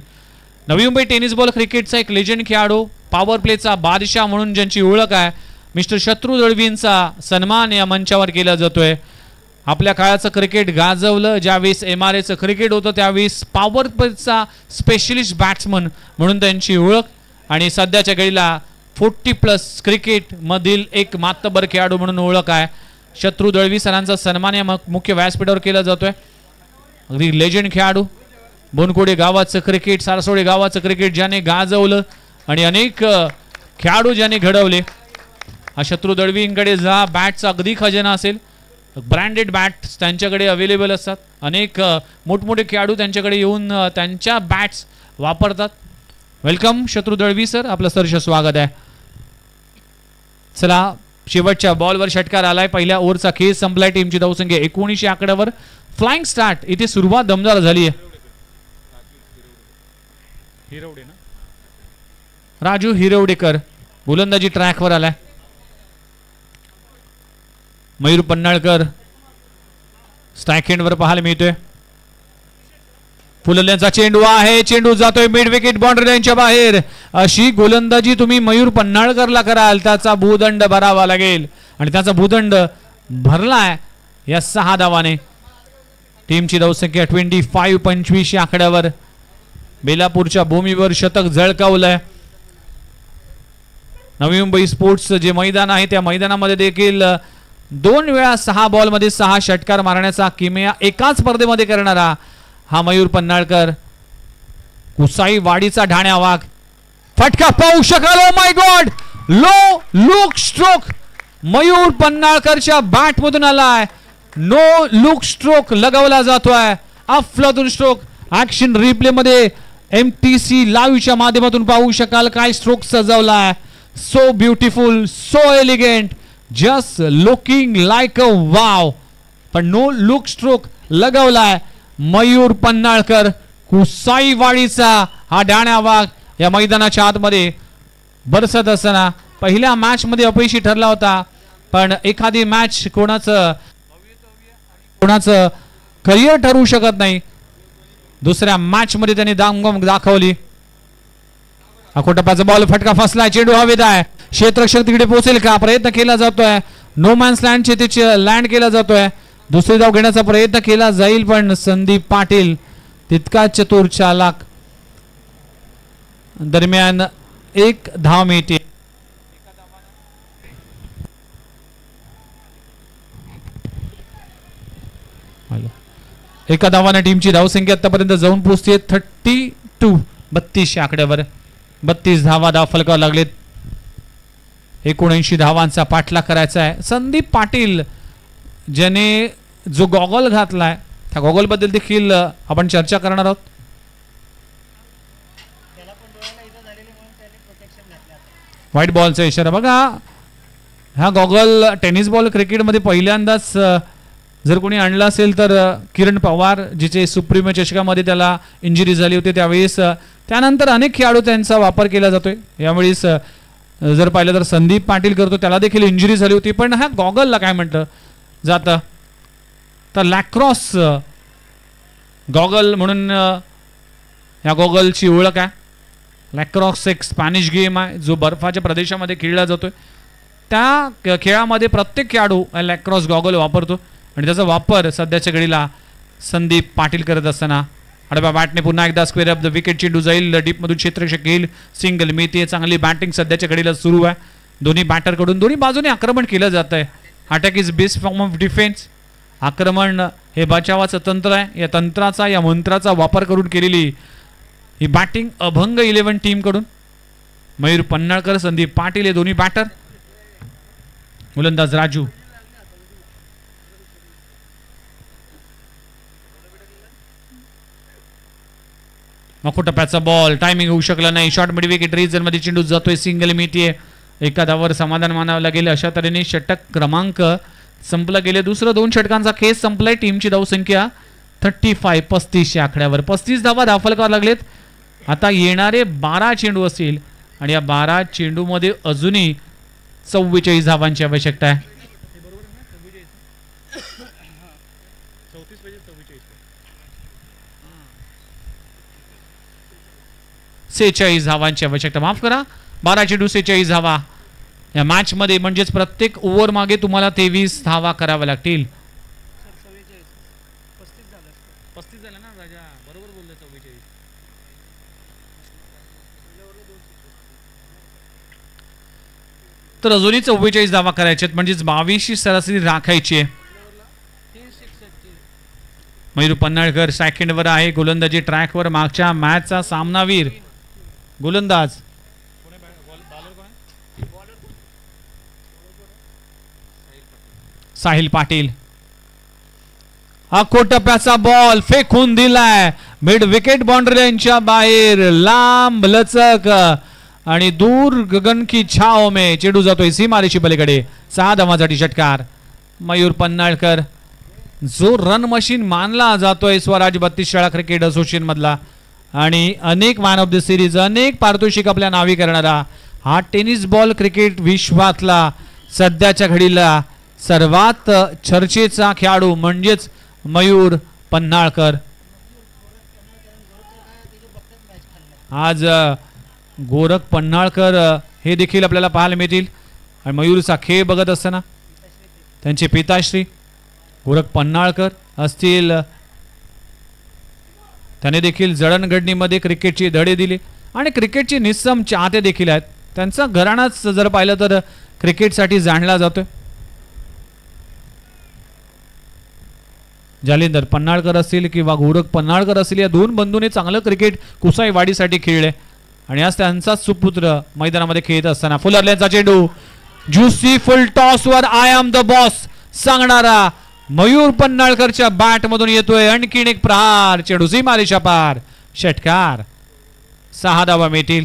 नवी मुंबई टेनिस बॉल क्रिकेटचा एक लेजंड खेळाडू, पॉवर प्लेचा बादशाह म्हणून ज्यांची ओळख आहे, मिस्टर शत्रू दळवींचा सन्मान या मंचावर केला जातोय. आपल्या काळाचं क्रिकेट गाजवलं. ज्यावेळेस MRAचं क्रिकेट होतं त्यावेळेस पॉवर प्लेचा स्पेशलिस्ट बॅट्समन म्हणून त्यांची ओळख आणि सध्याच्या घडीला 40+ क्रिकेट मधील एक मातबर खेळाडू म्हणून ओळख आहे. शत्रू दळवी सरांचा सन्मान या मुख्य व्यासपीठावर केला जातोय. अगदी लेजंड खेळाडू. बोनकोडे गावाचं क्रिकेट, सारसोडे गावाचं क्रिकेट ज्याने गाजवलं आणि अनेक खेळाडू ज्याने घडवले. शत्रू दळवींकडे जा बॅटचा अगदी खजाना असेल. ब्रँडेड बॅट्स त्यांच्याकडे अवेलेबल असतात. अनेक मोठमोठे खेळाडू त्यांच्याकडे येऊन त्यांच्या बॅट्स वापरतात. वेलकम शत्रू दळवी सर, आपलं सहर्ष स्वागत आहे. चला, शेवटच्या बॉलवर षटकार आलाय. पहिल्या ओव्हरचा खेळ संपलाय. टीमची धावसंख्या 19 आकड्यावर. Flying start. इथे सुरुवात दमदार झाली आहे. राजू हिरवडेकर गोलंदाजी ट्रॅकवर आलाय. मयूर पन्हाळकर स्ट्राईक एंडवर पाहायला मिळतोय. फुलल्यांचा चेंडू आहे. चेंडू जातोय मिड विकेट बाउंड्री लाईनच्या बाहेर. अशी गोलंदाजी तुम्ही मयूर पन्हाळकरला कराल त्याचा भूदंड भरावा लागेल आणि त्याचा भूदंड भरलाय या 6 धावाने. टीमची धावसंख्या 25 आकड्यावर. बेलापूरच्या भूमीवर शतक झळकावलंय. नवी मुंबई स्पोर्ट्स जे मैदान आहे त्या मैदानामध्ये देखील 2 वेळा 6 बॉलमध्ये 6 षटकार मारण्याचा किमया एकाच स्पर्धेमध्ये करणारा हा मयूर पन्हाळकर. कुसाई वाडीचा ढाण्या वाघ फटका पाहू शकाल. Oh my God, no look stroke Mayur पन्हाळकरच्या बॅट मधून आलाय. नो लुक स्ट्रोक लगावला जातोय. अफलातून स्ट्रोक ऍक्शन रिप्ले मध्ये MTC लाईव्हच्या माध्यमातून पाहू शकाल. काय स्ट्रोक सजवलाय. So beautiful, so elegant, just looking like a wow. पण नो लुक स्ट्रोक लगावलाय मयूर पन्हाळकर. कुसाईवाडीचा हा डाण्या वाघ या मैदानाच्या आतमध्ये बरसत असताना पहिल्या मॅच मध्ये अपयशी ठरला होता. पण एखादी मॅच कोणाचं करिअर ठरवू शकत नाही. दुसऱ्या मॅच मध्ये त्यांनी दामगम दाखवली. अकोटप्पाचा बॉल फटका फसलाय. चेंडू हवेत आहे. क्षेत्ररक्षक तिकडे पोहोचेल का, प्रयत्न केला जातोय. नो मॅन्स लँड तिथे लँड केला जातोय. दुसरी धाव घेण्याचा प्रयत्न केला जाईल पण संदीप पाटील तितका चतुर चालाक. दरम्यान 1 धाव मिळते. एका धावाने टीमची धावसंख्या आतापर्यंत जाऊन पोहोचते 32. 32 आकड्यावर 32 धावा धाव फलकावर लागलेत. 79 धावांचा पाठलाग करायचा आहे. संदीप पाटील ज्याने जो गॉगल घातलाय त्या गॉगल बद्दल देखील आपण चर्चा करणार आहोत. व्हाईट बॉलचा इशारा बघा. हा गॉगल टेनिस बॉल क्रिकेटमध्ये पहिल्यांदाच जर कोणी आणला असेल तर किरण पवार, जिचे सुप्रीम चषकामध्ये त्याला इंजुरी झाली होती त्यावेळेस. त्यानंतर अनेक खेळाडू त्यांचा वापर केला जातोय. यावेळेस जर पाहिलं तर संदीप पाटील करतो, त्याला देखील इंजुरी झाली होती. पण ह्या गॉगलला काय म्हटलं जातं तर लॅक्रॉस गॉगल म्हणून ह्या गॉगलची ओळख आहे. लॅक्रॉस एक स्पॅनिश गेम आहे जो बर्फाच्या प्रदेशामध्ये खेळला जातोय. त्या खेळामध्ये प्रत्येक खेळाडू लॅक्रॉस गॉगल वापरतो आणि त्याचा वापर सध्याच्या घडीला संदीप पाटील करत असताना आडव्या बॅटने पुन्हा एकदा स्क्वेअर ऑफ द विकेट. चेंडू जाईल डीप मधून क्षेत्ररक्षक येईल. सिंगल मिळते. चांगली बॅटिंग सध्याच्या घडीला सुरू आहे. दोन्ही बॅटरकडून दोन्ही बाजूने आक्रमण केलं जात आहे. Attack is best form of defence. आक्रमण हे बचावाचं तंत्र आहे. या तंत्राचा या मंत्राचा वापर करून केलेली ही बॅटिंग अभंग 11 टीम कडून. मयूर पन्हाळकर, संदीप पाटील हे दोन्ही बॅटर. गोलंदाज राजू. टप्प्याचा बॉल टायमिंग होऊ शकला नाही. शॉर्ट मिड विकेट रिजन मध्ये चेंडू जातोय. सिंगल मिळतीये. एका धावावर समाधान मानावं लागेल. अशा तऱ्हेने षटक क्रमांक संपला गेले. दुसरं 2 षटकांचा खेळ संपलाय. टीमची धावसंख्या 35 35 आकड्यावर 35 धावा धावफलकावर लागलेत. आता येणारे 12 चेंडू असतील आणि या 12 चेंडू मध्ये अजूनही 44 धावांची आवश्यकता आहे. 46 धावांची आवश्यकता. माफ करा, 12 चेंडू 46 धावा या मॅच मध्ये. म्हणजेच प्रत्येक ओव्हर मागे तुम्हाला 23 धावा कराव्या लागतील. तर अजूनही 44 धावा करायचे म्हणजेच 22 सरासरी राखायची आहे. मयूर पन्हाळकर सेकंडवर आहे. गोलंदाजी ट्रॅकवर. मागच्या मॅचचा सामनावीर गोलंदाज साहिल पाटील. टप्प्याचा बॉल फेकून दिलाय. मिड विकेट बाउंड्री लाईनच्या बाहेर. लांब लचक आणि दूर गगन की छाव में चेंडू जातोय सीमारेषी पलीकडे. 6 धावांसाठी षटकार. मयूर पन्हाळकर जो रन मशीन मानला जातोय स्वराज 32 शाळा क्रिकेट असोसिएशन मधला आणि अनेक मॅन ऑफ द सिरीज, अनेक पारितोषिक आपल्या नावी करणारा हा टेनिस बॉल क्रिकेट विश्वातला सध्याच्या घडीला सर्वात चर्चेचा खेळाडू म्हणजेच मयूर पन्हाळकर. आज गोरख पन्हाळकर हे देखील आपल्याला पाहायला मिळतील. आणि मयूरचा खेळ बघत असताना त्यांचे पिताश्री गोरख पन्हाळकर असतील त्याने देखील जडणघडणीमध्ये क्रिकेटची धडे दिले आणि क्रिकेटची निस्सम चाहते देखील आहेत. त्यांचा घराणाच जर पाहिलं तर क्रिकेटसाठी जाणला जातोय. जालिंदर पन्हाळकर असतील किंवा गोरख पन्हाळकर असतील, या दोन बंधूंनी चांगलं क्रिकेट कुसाईवाडीसाठी खेळले आणि आज त्यांचाच सुपुत्र मैदानामध्ये खेळत असताना फुलरल्यांचा चेंडू ज्युसी फुल टॉस वर आय एम द बॉस सांगणारा मयूर पन्हाळकरच्या बॅट मधून येतोय. आणखीन एक प्रहार, चेंडू सीमारेषा पार, षटकार. 6 धावा मिळतील.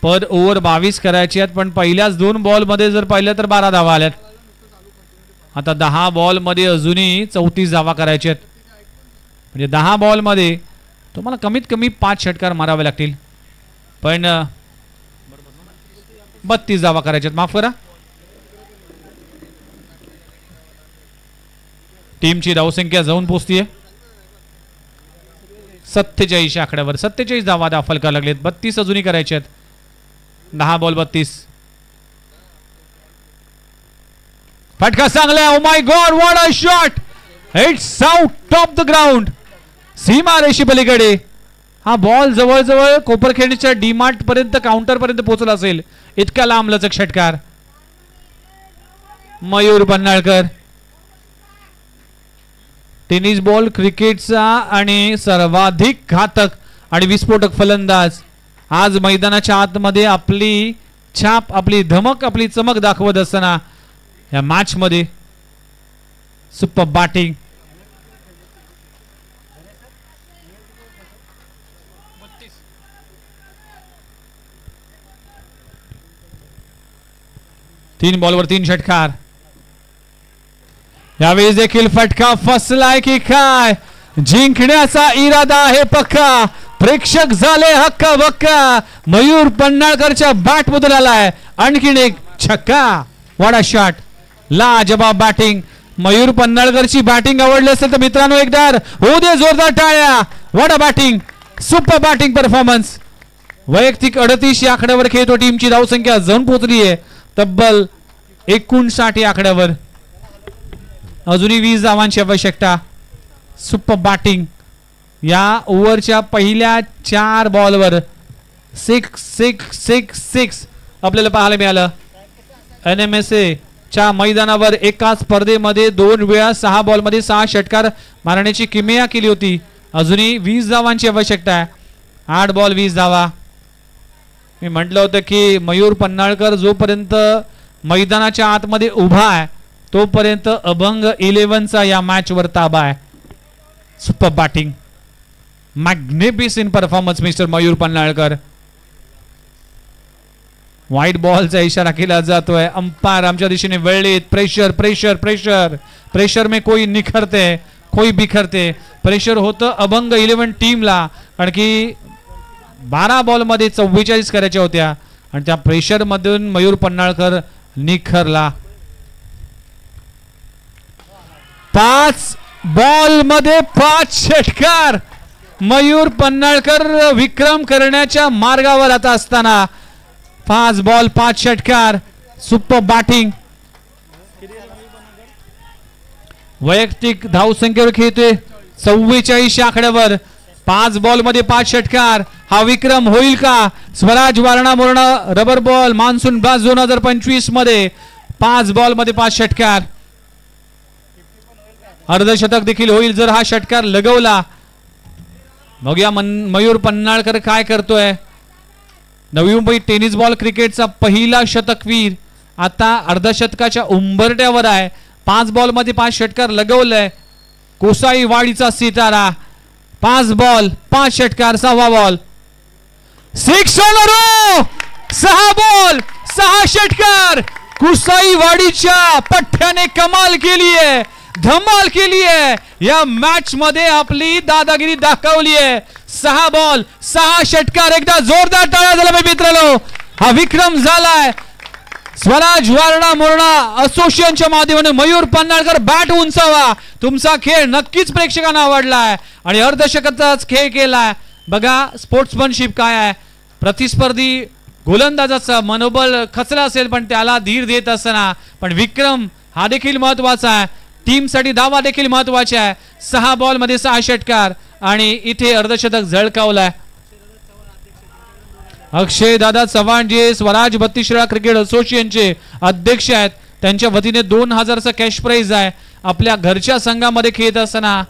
पर ओव्हर 22 करायची आहेत, पण पहिल्याच 2 बॉल मध्ये जर पाहिलं तर 12 धावा आल्यात. आता 10 बॉल मध्ये अजूनही 34 धावा करायचे आहेत. म्हणजे 10 बॉल मध्ये तुम्हाला कमीत कमी 5 षटकार मारावे लागतील, पण 32 धावा करायचे आहेत. माफ करा. टीमची धावसंख्या जाऊन पोहोचतीये 47 आकड्यावर. 47 धावा दाखल करायला लागलेत. 32 अजूनही करायचे आहेत. 10 बॉल 32. फटका चांगला. Oh my God, what a shot. It's out of the ground. सीमारेषी पलीकडे हा बॉल जवळजवळ कोपरखेडच्या डीमार्ट पर्यंत, काउंटर पर्यंत पोहोचला असेल, इतका लांब लचक षटकार. मयूर पन्हाळकर टेनिस बॉल क्रिकेटचा आणि सर्वाधिक घातक आणि विस्फोटक फलंदाज आज मैदानाच्या आतमध्ये आपली छाप, आपली धमक, आपली चमक दाखवत असताना या मॅच मध्ये सुपर बॅटिंग. तीन बॉलवर 3 षटकार. यावेळी देखील फटका फसलाय की काय. जिंकण्याचा इरादा आहे पक्का. प्रेक्षक झाले हक्का बक्का. मयूर पन्हाळकरच्या बॅट मधून आलाय आणखीन एक छक्का. What a shot. लाजवाब बॅटिंग. मयूर पन्हाळकरची बॅटिंग आवडली असेल तर मित्रांनो एकदा होऊ दे जोरदार टाळ्या. What a batting. Super batting performance. वैयक्तिक 38 या आकड्यावर खेळतो. टीमची धावसंख्या जाऊन पोहोचली आहे तब्बल 59 आकड्यावर. अजूनही 20 धावांची आवश्यकता. Super batting. या ओव्हरच्या पहिल्या 4 बॉलवर 6 6 6 6 आपल्याला पाहायला मिळालं. NMSA च्या मैदानावर एका स्पर्धेमध्ये 2 वेळा 6 बॉलमध्ये 6 षटकार मारण्याची किमया केली होती. अजूनही 20 धावांची आवश्यकता आहे. 8 बॉल 20 धावा. मी म्हटलं होतं की मयूर पन्हाळकर जोपर्यंत मैदानाच्या आतमध्ये उभा आहे तोपर्यंत अभंग 11चा या मॅच वर ताबा आहे. Super batting. Magnificent performance mister Mayur Panhalkar. White बॉलचा इशारा केला जातोय. अंपायर आमच्या दिशेने वळलेत. Pressure pressure pressure. प्रेशर में कोई निखरते कोई बिखरते. प्रेशर होतं अभंग 11 टीमला, कारण की 12 बॉल मध्ये 44 करायच्या होत्या आणि त्या प्रेशर मधून मयूर पन्हाळकर निखरला. 5 बॉल मध्ये 5 षटकार. मयूर पन्हाळकर विक्रम करण्याच्या मार्गावर आता असताना 5 बॉल 5 षटकार. Super batting. वैयक्तिक धावसंख्येवर खेळतोय 44 आकड्यावर. 5 बॉल मध्ये 5 षटकार. हा विक्रम होईल का. Swaraj Warna Morana rubber ball monsoon blast 2025 मध्ये 5 बॉल मध्ये 5 षटकार. अर्धशतक देखील होईल जर हा षटकार लगवला. बघूया मयूर पन्हाळकर काय करतोय. नवी मुंबई टेनिस बॉल क्रिकेटचा पहिला शतकवीर आता अर्धशतकाच्या उंबरट्यावर आहे. 5 बॉल मध्ये 5 षटकार लगवलंय. कोसाईवाडीचा सितारा. 5 बॉल 5 षटकार. 6वा ball 6 on a row. 6 ball 6 षटकार. कुसाईवाडीच्या पठ्ठ्याने कमाल केली आहे, धमाल केली आहे. या मॅच मध्ये आपली दादागिरी दाखवली आहे. 6 बॉल 6 षटकार. एकदा जोरदार टाळ्या झाला मित्रांनो. हा विक्रम झालाय. स्वराज वारणा मोरणा असोसिएशनच्या माध्यमाने मयूर पन्हाळकर बॅट उंचावा. तुमचा खेळ नक्कीच प्रेक्षकांना आवडलाय आणि अर्धशतकाचाच खेळ केलाय. बघा स्पोर्ट्समनशिप काय आहे. प्रतिस्पर्धी गोलंदाजाचा मनोबल खचला असेल पण त्याला धीर देत असताना पण विक्रम हा देखील महत्वाचा आहे. टीमसाठी धावा देखील महत्वाच्या आहे. 6 बॉल मध्ये 6 षटकार आणि इथे अर्धशतक झळकावलाय. अक्षय दादा चव्हाण जे स्वराज 32 शिराळा क्रिकेट असोसिएशनचे अध्यक्ष आहेत, त्यांच्या वतीने 2000चा कॅश प्राइज आहे. आपल्या घरच्या संघामध्ये खेळत असताना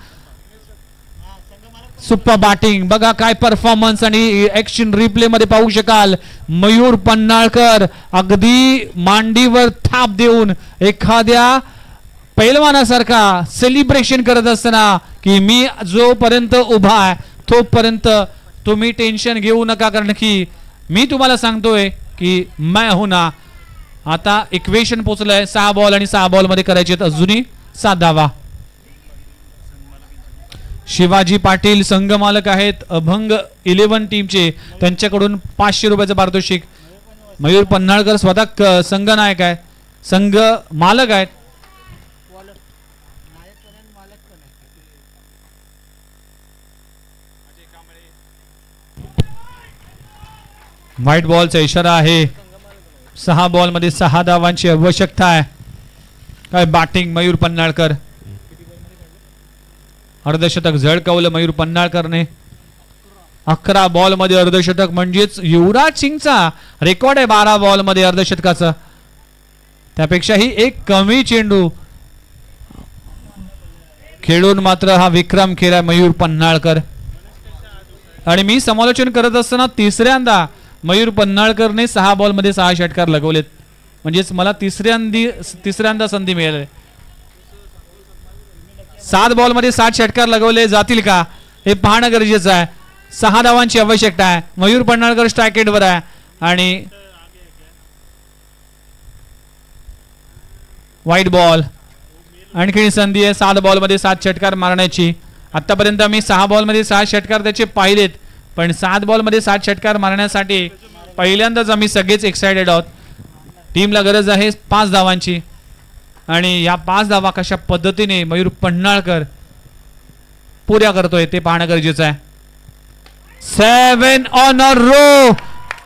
सुपर बॅटिंग बघा, काय परफॉर्मन्स आणि ऍक्शन रिप्ले मध्ये पाहू शकाल. मयूर पन्हाळकर अगदी मांडीवर थाप देऊन एखाद्या पैलवानासारखा सेलिब्रेशन करत असताना की मी जोपर्यंत उभा आहे तोपर्यंत तुम्ही टेन्शन घेऊ नका, कारण की मी तुम्हाला सांगतोय की मैं हूं ना. आता इक्वेशन पोहोचलंय. 6 बॉल आणि 6 बॉल मध्ये करायचे अजूनही 7 धावा. शिवाजी पाटील संघ मालक आहेत अभंग 11 टीमचे, त्यांच्याकडून 500 रुपयाचं पारितोषिक. मयूर पन्हाळकर स्वतः संघ नायक आहे, संघ मालक आहेत. व्हाईट बॉलचा इशारा आहे. 6 बॉल मध्ये 6 धावांची आवश्यकता आहे. काय बॅटिंग मयूर पन्हाळकर. अर्धशतक झळकावलं मयूर पन्हाळकरने. 11 बॉल मध्ये अर्धशतक, म्हणजेच युवराज सिंगचा रेकॉर्ड आहे 12 बॉल मध्ये अर्धशतकाचा. त्यापेक्षाही एक कमी चेंडू खेळून मात्र हा विक्रम केला मयूर पन्हाळकर. आणि मी समालोचन करत असताना तिसऱ्यांदा मयूर पन्हाळकरने 6 बॉल मध्ये 6 षटकार लगवलेत, म्हणजेच मला तिसऱ्यांदा संधी मिळाली. 7 बॉल मध्ये 7 षटकार लगवले जातील का हे पाहणं गरजेचं आहे. 6 धावांची आवश्यकता आहे. मयूर पन्हाळकर स्ट्राईक रेटवर आहे आणि व्हाईट बॉल. आणखी संधी आहे 7 बॉल मध्ये 7 षटकार मारण्याची. आतापर्यंत मी 6 बॉल मध्ये 6 षटकार त्याचे पाहिलेत, पण 7 बॉल मध्ये 7 षटकार मारण्यासाठी पहिल्यांदाच आम्ही सगळेच एक्साइटेड आहोत. टीमला गरज आहे 5 धावांची आणि या 5 धावा कशा पद्धतीने मयूर पन्हाळकर पुऱ्या करतोय ते पाहणं गरजेचं आहे. 7 ऑन अ रो.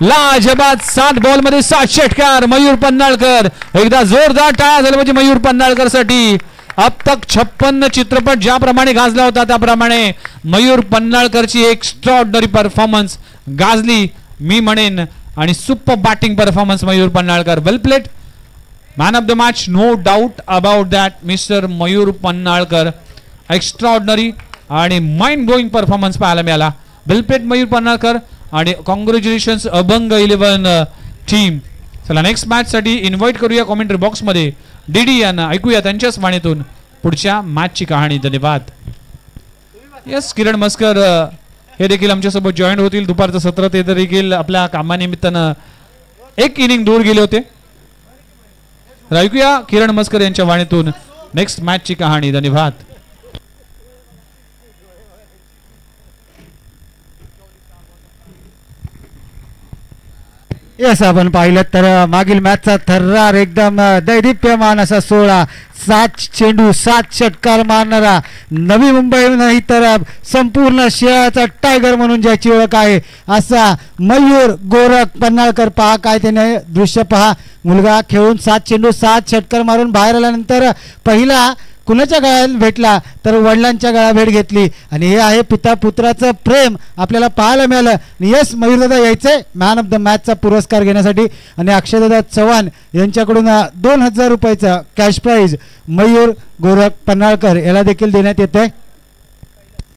लाजबाद 7 बॉल मध्ये 7 षटकार मयूर पन्हाळकर. एकदा जोरदार टाळ्या झाल्या म्हणजे मयूर पन्हाळकर साठी. अब तक 56 चित्रपट ज्याप्रमाणे गाजला होता त्याप्रमाणे मयूर पन्हाळकरची एक्स्ट्राऑर्डिनरी परफॉर्मन्स गाजली मी म्हणेन. आणि super batting performance Mayur Panhalkar. Well played. Man of the match, no doubt about that. Mister Mayur Panhalkar extraordinary आणि माइंड ब्लोईंग परफॉर्मन्स पाहायला मिळाला. वेल प्लेड मयूर पन्हाळकर आणि कॉंग्रॅच्युलेशन्स अभंग 11 टीम. चला नेक्स्ट मॅच साठी इन्व्हाइट करूया कॉमेंट्री बॉक्स मध्ये डीडी यांना. ऐकूया त्यांच्याच वाणीतून पुढच्या मॅचची कहाणी. धन्यवाद. यस, किरण मस्कर हे देखील आमच्यासोबत जॉईन होतील. दुपारचं सत्र ते देखील आपल्या कामानिमित्तानं एक इनिंग दूर गेले होते. ऐकूया किरण मस्कर यांच्या वाणीतून नेक्स्ट मॅचची कहाणी. धन्यवाद. यस, आपण पाहिलं तर मागील मॅचचा थर्रार एकदम दैदिप्यमान असा 16 7 चेंडू 7 षटकार मारणारा नवी मुंबई नाही तर संपूर्ण शहराचा टायगर म्हणून ज्याची ओळख आहे असा मयूर गोरख पन्हाळकर. पहा काय त्याने दृश्य पहा. मुलगा खेळून 7 चेंडू 7 षटकार मारून बाहेर आल्यानंतर पहिला कुणाच्या गळ्यात भेटला तर वडिलांच्या गळ्यात भेट घेतली आणि हे आहे पिता पुत्राचं प्रेम आपल्याला पाहायला मिळालं. यस, मयूरदादा यायचे मॅन ऑफ द मॅचचा पुरस्कार घेण्यासाठी आणि अक्षयदादा चव्हाण यांच्याकडून 2000 रुपयाचा कॅश प्राइज मयूर गोरख पन्हाळकर याला देखील देण्यात येते.